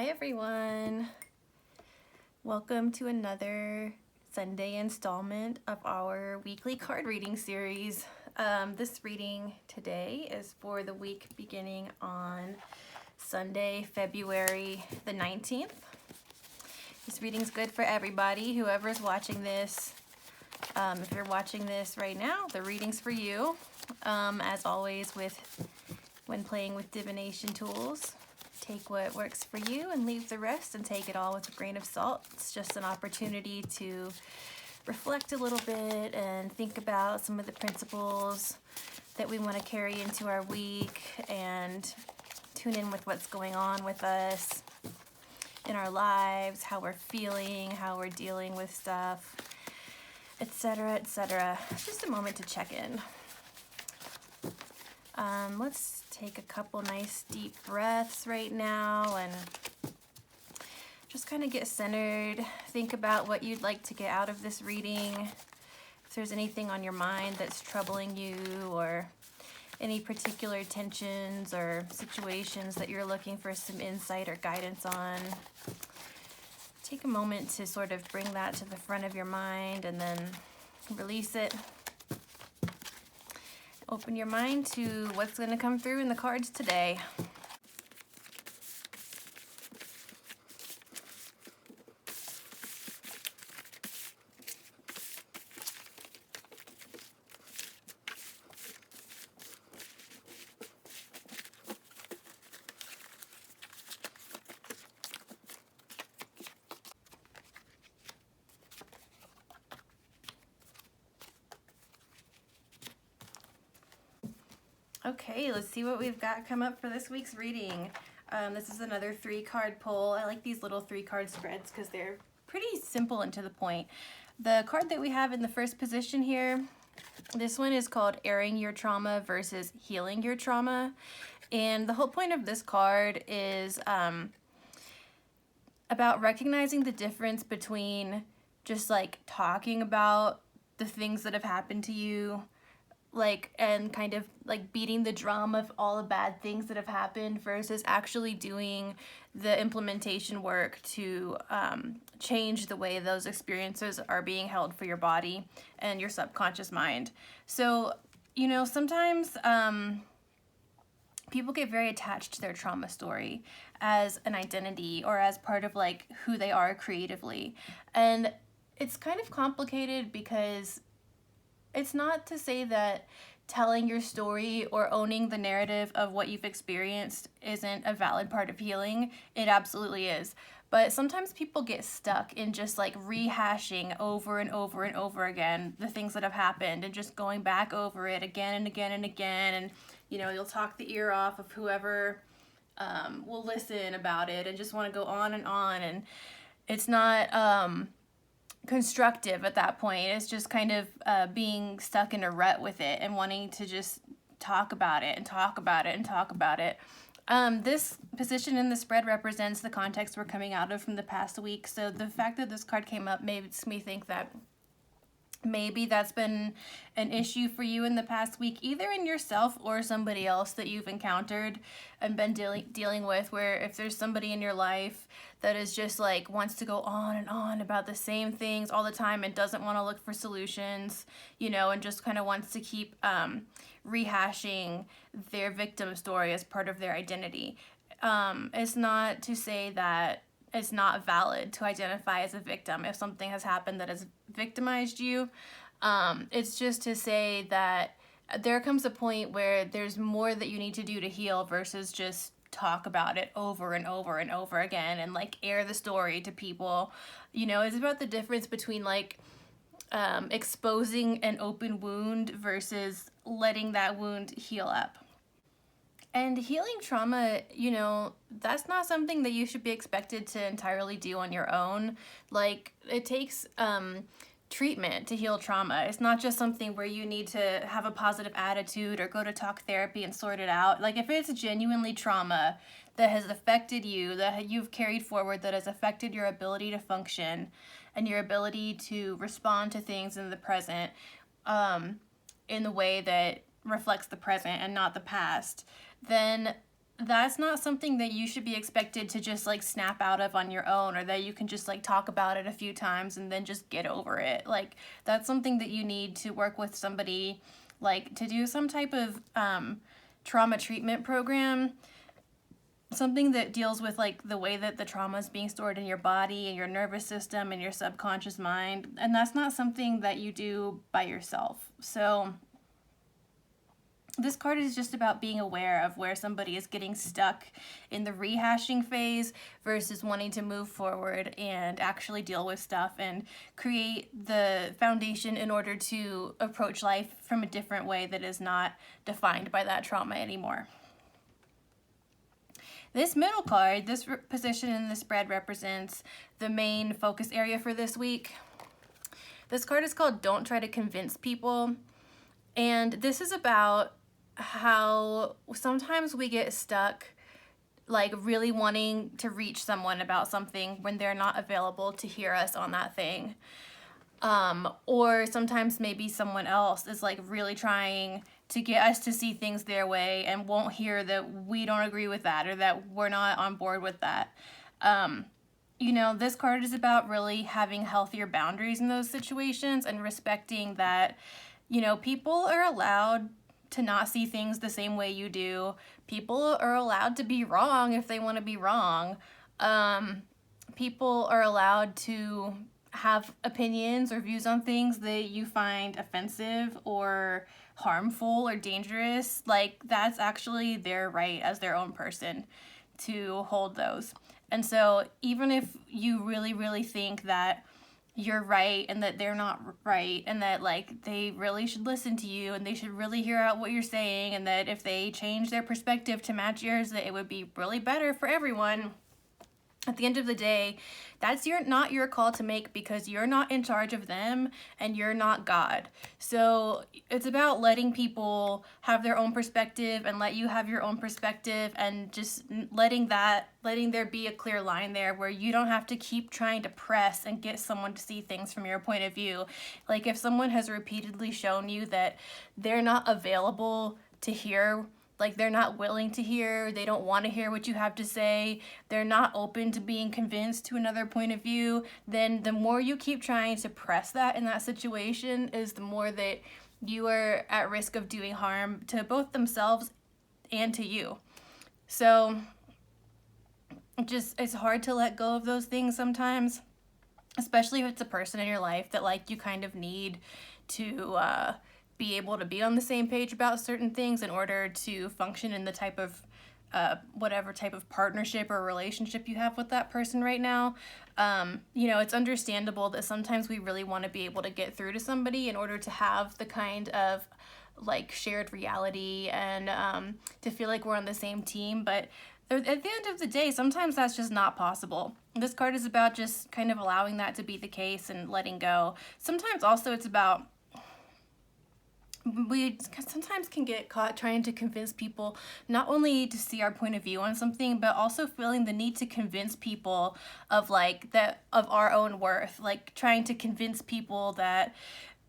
Hi everyone, welcome to another Sunday installment of our weekly card reading series. This reading today is for the week beginning on Sunday, February the 19th. This reading's good for everybody, whoever's watching this. If you're watching this right now, the reading's for you. As always, when playing with divination tools, take what works for you and leave the rest, and take it all with a grain of salt. It's just an opportunity to reflect a little bit and think about some of the principles that we want to carry into our week, and tune in with what's going on with us in our lives, how we're feeling, how we're dealing with stuff, etc., etc. Just a moment to check in. Let's take a couple nice deep breaths right now and just kind of get centered. Think about what you'd like to get out of this reading. If there's anything on your mind that's troubling you, or any particular tensions or situations that you're looking for some insight or guidance on, take a moment to sort of bring that to the front of your mind and then release it. Open your mind to what's going to come through in the cards today. Okay, let's see what we've got come up for this week's reading. This is another 3-card pull. I like these little 3-card spreads because they're pretty simple and to the point. The card that we have in the first position here, this one is called Airing Your Trauma versus Healing Your Trauma. And the whole point of this card is about recognizing the difference between just like talking about the things that have happened to you, and kind of like beating the drum of all the bad things that have happened, versus actually doing the implementation work to change the way those experiences are being held for your body and your subconscious mind. So, you know, sometimes people get very attached to their trauma story as an identity or as part of like who they are creatively. And it's kind of complicated because it's not to say that telling your story or owning the narrative of what you've experienced isn't a valid part of healing. It absolutely is. But sometimes people get stuck in just like rehashing over and over and over again the things that have happened, and just going back over it again and again and again. And, you know, you'll talk the ear off of whoever will listen about it, and just want to go on. And it's not constructive at that point. It's just kind of being stuck in a rut with it and wanting to just talk about it and talk about it and talk about it. This position in the spread represents the context we're coming out of from the past week. So the fact that this card came up makes me think that maybe that's been an issue for you in the past week, either in yourself or somebody else that you've encountered and been dealing with, where if there's somebody in your life that is just like wants to go on and on about the same things all the time and doesn't want to look for solutions, you know, and just kind of wants to keep rehashing their victim story as part of their identity. It's not to say that it's not valid to identify as a victim if something has happened that has victimized you. It's just to say that there comes a point where there's more that you need to do to heal versus just talk about it over and over and over again and like air the story to people. You know, it's about the difference between like exposing an open wound versus letting that wound heal up. And healing trauma, you know, that's not something that you should be expected to entirely do on your own. Like, it takes treatment to heal trauma. It's not just something where you need to have a positive attitude or go to talk therapy and sort it out. Like, if it's genuinely trauma that has affected you, that you've carried forward, that has affected your ability to function and your ability to respond to things in the present in the way that reflects the present and not the past, then that's not something that you should be expected to just like snap out of on your own, or that you can just like talk about it a few times and then just get over it. Like, that's something that you need to work with somebody, like to do some type of trauma treatment program, something that deals with like the way that the trauma is being stored in your body and your nervous system and your subconscious mind. And that's not something that you do by yourself. So this card is just about being aware of where somebody is getting stuck in the rehashing phase versus wanting to move forward and actually deal with stuff and create the foundation in order to approach life from a different way that is not defined by that trauma anymore. This middle card, this position in the spread, represents the main focus area for this week. This card is called Don't Try to Convince People. And this is about how sometimes we get stuck like really wanting to reach someone about something when they're not available to hear us on that thing. Or sometimes maybe someone else is like really trying to get us to see things their way and won't hear that we don't agree with that, or that we're not on board with that. You know, this card is about really having healthier boundaries in those situations and respecting that, you know, people are allowed to not see things the same way you do. People are allowed to be wrong if they want to be wrong. People are allowed to have opinions or views on things that you find offensive or harmful or dangerous. Like, that's actually their right as their own person to hold those. And so even if you really, really think that you're right and that they're not right, and that like they really should listen to you and they should really hear out what you're saying, and that if they change their perspective to match yours, that it would be really better for everyone, at the end of the day, that's not your call to make, because you're not in charge of them and you're not God. So it's about letting people have their own perspective and let you have your own perspective, and just letting there be a clear line there where you don't have to keep trying to press and get someone to see things from your point of view. Like, if someone has repeatedly shown you that they're not available to hear, like they're not willing to hear, they don't want to hear what you have to say, they're not open to being convinced to another point of view, then the more you keep trying to press that in that situation is the more that you are at risk of doing harm to both themselves and to you. So it's hard to let go of those things sometimes, especially if it's a person in your life that like you kind of need to be able to be on the same page about certain things in order to function in the type of whatever type of partnership or relationship you have with that person right now. You know, it's understandable that sometimes we really want to be able to get through to somebody in order to have the kind of like shared reality and to feel like we're on the same team. But at the end of the day, sometimes that's just not possible. This card is about just kind of allowing that to be the case and letting go. Sometimes also it's about, we sometimes can get caught trying to convince people not only to see our point of view on something, but also feeling the need to convince people of like that, of our own worth, like trying to convince people that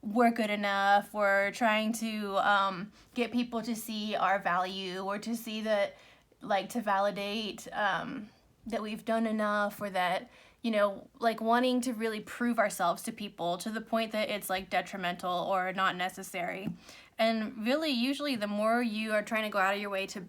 we're good enough, or trying to get people to see our value, or to see that, like, to validate that we've done enough, or that, you know, like wanting to really prove ourselves to people to the point that it's like detrimental or not necessary. And really, usually the more you are trying to go out of your way to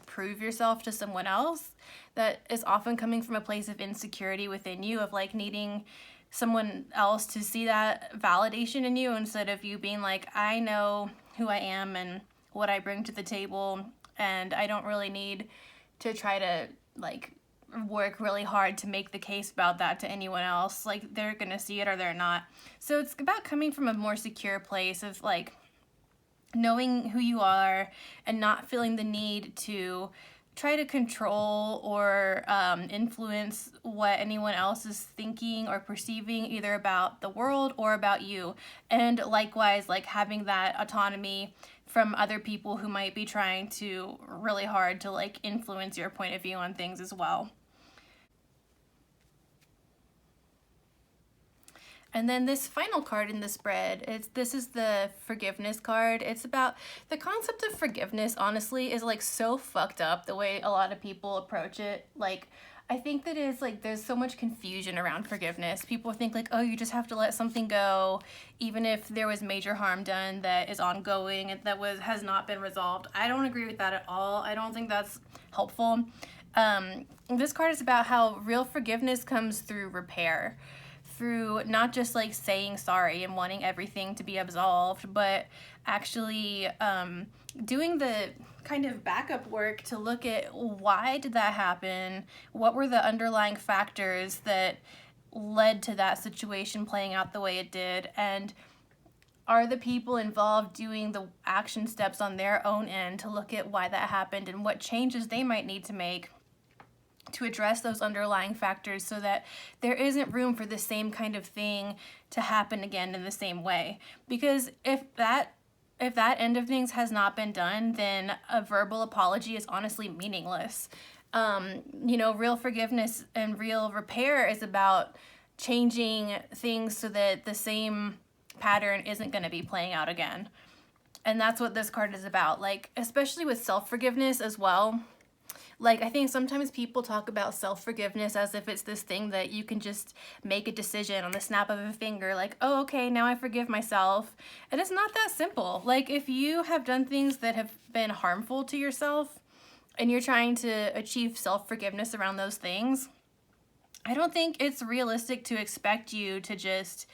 prove yourself to someone else, that is often coming from a place of insecurity within you, of like needing someone else to see that validation in you, instead of you being like, I know who I am and what I bring to the table, and I don't really need to try to like work really hard to make the case about that to anyone else. Like, they're gonna see it or they're not. So it's about coming from a more secure place of like knowing who you are and not feeling the need to try to control or influence what anyone else is thinking or perceiving, either about the world or about you. And likewise, like having that autonomy from other people who might be trying to really hard to like influence your point of view on things as well. And then this final card in the spread, this is the forgiveness card. It's about the concept of forgiveness, honestly, is like so fucked up the way a lot of people approach it. Like, I think that it's like there's so much confusion around forgiveness. People think like, oh, you just have to let something go, even if there was major harm done that is ongoing and has not been resolved. I don't agree with that at all. I don't think that's helpful. This card is about how real forgiveness comes through repair, through not just like saying sorry and wanting everything to be absolved, but actually doing the kind of backup work to look at why did that happen, what were the underlying factors that led to that situation playing out the way it did, and are the people involved doing the action steps on their own end to look at why that happened and what changes they might need to make to address those underlying factors so that there isn't room for the same kind of thing to happen again in the same way. Because if that end of things has not been done, then a verbal apology is honestly meaningless. Real forgiveness and real repair is about changing things so that the same pattern isn't going to be playing out again. And that's what this card is about. Like, especially with self-forgiveness as well. Like, I think sometimes people talk about self-forgiveness as if it's this thing that you can just make a decision on the snap of a finger, like, oh, okay, now I forgive myself. And it's not that simple. Like, if you have done things that have been harmful to yourself and you're trying to achieve self-forgiveness around those things, I don't think it's realistic to expect you to just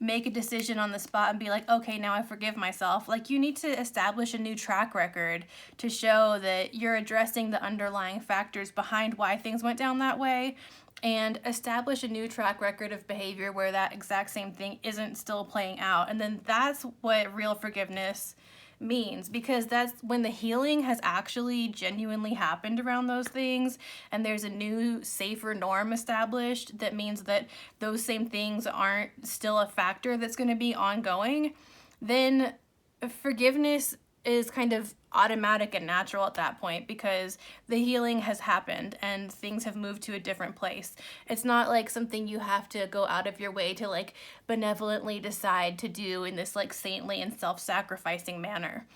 make a decision on the spot and be like, okay, now I forgive myself. Like, you need to establish a new track record to show that you're addressing the underlying factors behind why things went down that way, and establish a new track record of behavior where that exact same thing isn't still playing out. And then that's what real forgiveness means, because that's when the healing has actually genuinely happened around those things and there's a new safer norm established that means that those same things aren't still a factor that's going to be ongoing. Then forgiveness is kind of automatic and natural at that point, because the healing has happened and things have moved to a different place. It's not like something you have to go out of your way to like benevolently decide to do in this like saintly and self-sacrificing manner.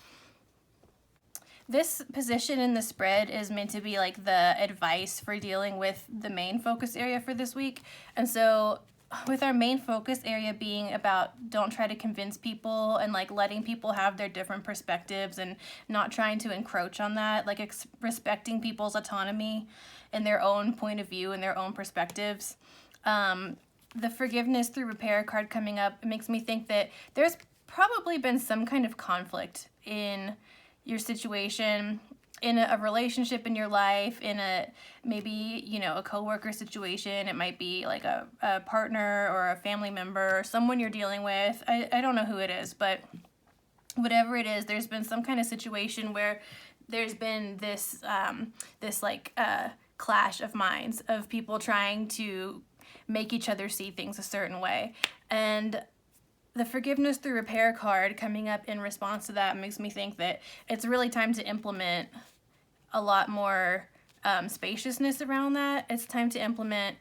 This position in the spread is meant to be like the advice for dealing with the main focus area for this week. And so with our main focus area being about don't try to convince people and like letting people have their different perspectives and not trying to encroach on that, like respecting people's autonomy and their own point of view and their own perspectives. The forgiveness through repair card coming up, it makes me think that there's probably been some kind of conflict in your situation, in a relationship in your life, in a maybe, a coworker situation. It might be like a partner or a family member or someone you're dealing with. I don't know who it is, but whatever it is, there's been some kind of situation where there's been this clash of minds of people trying to make each other see things a certain way. And the forgiveness through repair card coming up in response to that makes me think that it's really time to implement a lot more spaciousness around that. It's time to implement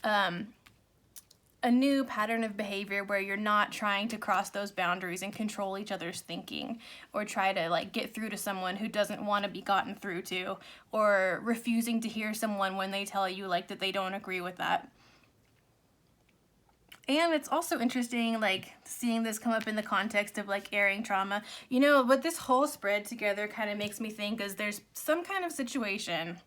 a new pattern of behavior where you're not trying to cross those boundaries and control each other's thinking, or try to like get through to someone who doesn't want to be gotten through to, or refusing to hear someone when they tell you like that they don't agree with that. And it's also interesting, like, seeing this come up in the context of, like, airing trauma. What this whole spread together kind of makes me think is there's some kind of situation.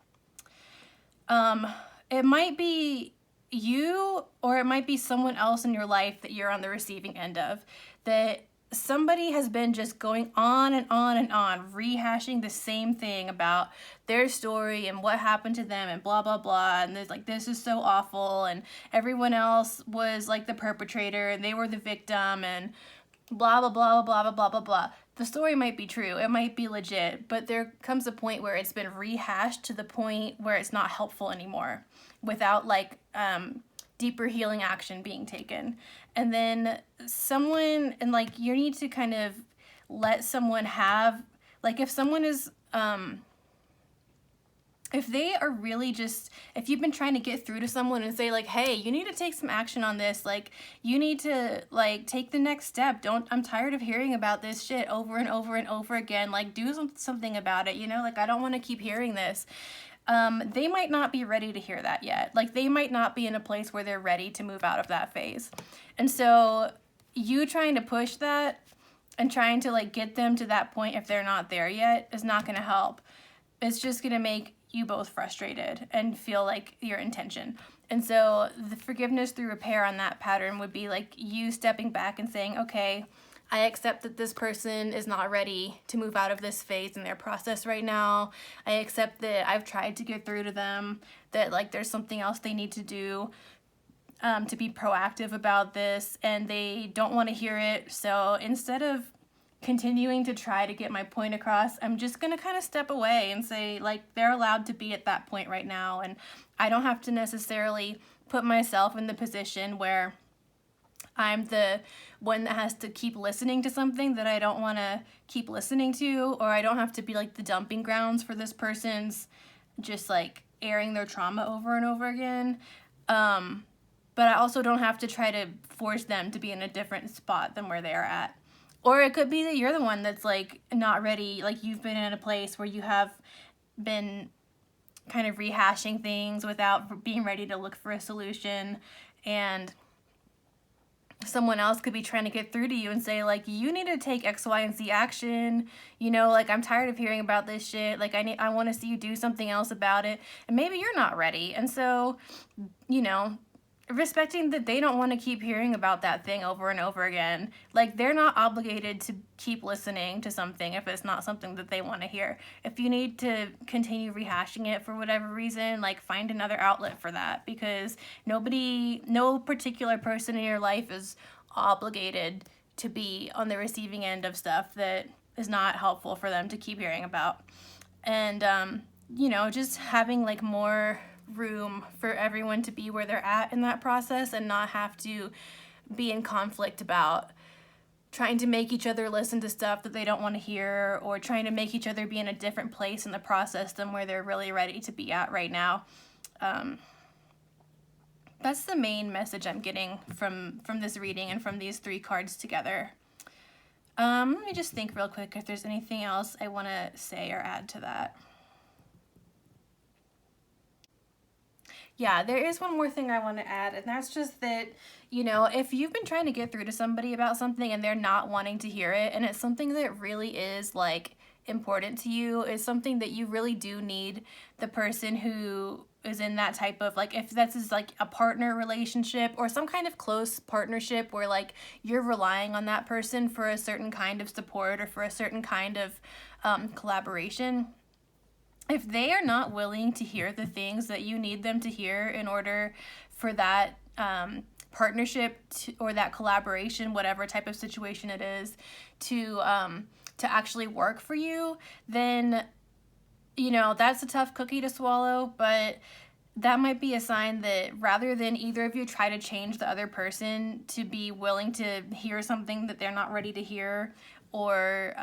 It might be you, or it might be someone else in your life that you're on the receiving end of, that somebody has been just going on and on and on, rehashing the same thing about their story and what happened to them and blah, blah, blah. And there's like, this is so awful. And everyone else was like the perpetrator and they were the victim and blah, blah, blah, blah, blah, blah, blah, blah. The story might be true. It might be legit, but there comes a point where it's been rehashed to the point where it's not helpful anymore without like, deeper healing action being taken. And then you need to kind of let someone have, like, if someone is if they are really just, if you've been trying to get through to someone and say like, hey, you need to take some action on this, like you need to like take the next step, I'm tired of hearing about this shit over and over and over again, like do something about it, you know, like I don't want to keep hearing this. They might not be ready to hear that yet. Like they might not be in a place where they're ready to move out of that phase. And so you trying to push that and trying to like get them to that point if they're not there yet is not going to help. It's just going to make you both frustrated and feel like your intention. And so the forgiveness through repair on that pattern would be like you stepping back and saying, okay, I accept that this person is not ready to move out of this phase in their process right now. I accept that I've tried to get through to them, that like there's something else they need to do to be proactive about this, and they don't want to hear it. So instead of continuing to try to get my point across, I'm just going to kind of step away and say like they're allowed to be at that point right now, and I don't have to necessarily put myself in the position where I'm the one that has to keep listening to something that I don't want to keep listening to, or I don't have to be like the dumping grounds for this person's just like airing their trauma over and over again. But I also don't have to try to force them to be in a different spot than where they are at. Or it could be that you're the one that's like not ready, like you've been in a place where you have been kind of rehashing things without being ready to look for a solution, and someone else could be trying to get through to you and say like, you need to take X, Y, and Z action, you know, like I'm tired of hearing about this shit, like I want to see you do something else about it, and maybe you're not ready. And so, you know, respecting that they don't want to keep hearing about that thing over and over again. Like they're not obligated to keep listening to something if it's not something that they want to hear. If you need to continue rehashing it for whatever reason, like find another outlet for that, because no particular person in your life is obligated to be on the receiving end of stuff that is not helpful for them to keep hearing about. And you know, just having like more room for everyone to be where they're at in that process and not have to be in conflict about trying to make each other listen to stuff that they don't want to hear, or trying to make each other be in a different place in the process than where they're really ready to be at right now. That's the main message I'm getting from this reading and from these 3 cards together. Let me just think real quick if there's anything else I want to say or add to that. Yeah, there is one more thing I want to add, and that's just that, you know, if you've been trying to get through to somebody about something and they're not wanting to hear it, and it's something that really is like important to you, is something that you really do need the person who is in that type of, like, if this is like a partner relationship or some kind of close partnership where like you're relying on that person for a certain kind of support or for a certain kind of collaboration. If they are not willing to hear the things that you need them to hear in order for that partnership or that collaboration, whatever type of situation it is, to actually work for you, then, you know, that's a tough cookie to swallow. But that might be a sign that rather than either of you try to change the other person to be willing to hear something that they're not ready to hear, or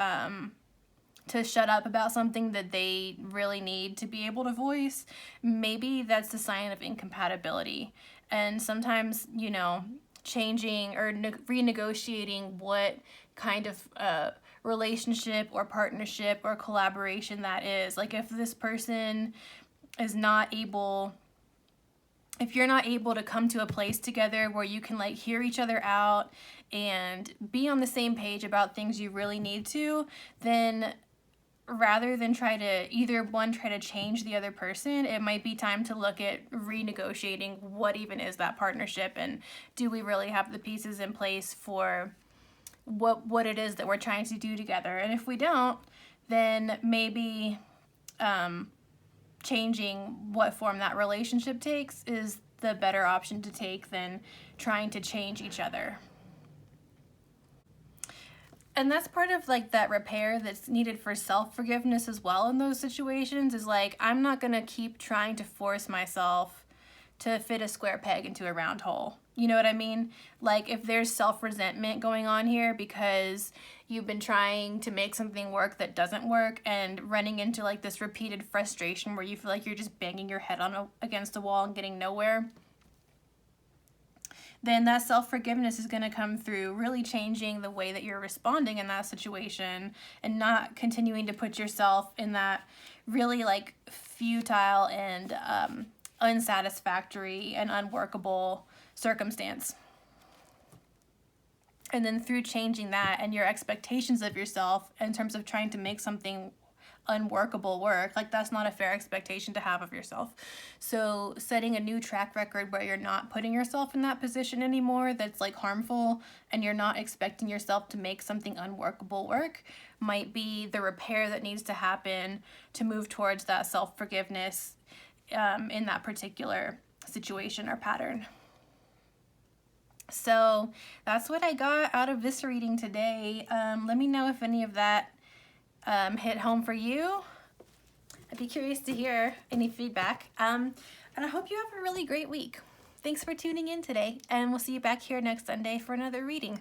to shut up about something that they really need to be able to voice, maybe that's a sign of incompatibility. And sometimes, you know, changing or renegotiating what kind of relationship or partnership or collaboration that is. Like if this person is not able, if you're not able to come to a place together where you can like hear each other out and be on the same page about things you really need to, then rather than try to try to change the other person, it might be time to look at renegotiating what even is that partnership, and do we really have the pieces in place for what it is that we're trying to do together. And if we don't, then maybe changing what form that relationship takes is the better option to take than trying to change each other. And that's part of like that repair that's needed for self-forgiveness as well in those situations, is like, I'm not going to keep trying to force myself to fit a square peg into a round hole. You know what I mean? Like if there's self-resentment going on here because you've been trying to make something work that doesn't work and running into like this repeated frustration where you feel like you're just banging your head against a wall and getting nowhere, then that self-forgiveness is going to come through really changing the way that you're responding in that situation and not continuing to put yourself in that really like futile and unsatisfactory and unworkable circumstance. And then through changing that and your expectations of yourself in terms of trying to make something unworkable work, like that's not a fair expectation to have of yourself. So setting a new track record where you're not putting yourself in that position anymore that's like harmful, and you're not expecting yourself to make something unworkable work, might be the repair that needs to happen to move towards that self-forgiveness in that particular situation or pattern. So that's what I got out of this reading today. Let me know if any of that hit home for you. I'd be curious to hear any feedback. And I hope you have a really great week. Thanks for tuning in today, and we'll see you back here next Sunday for another reading.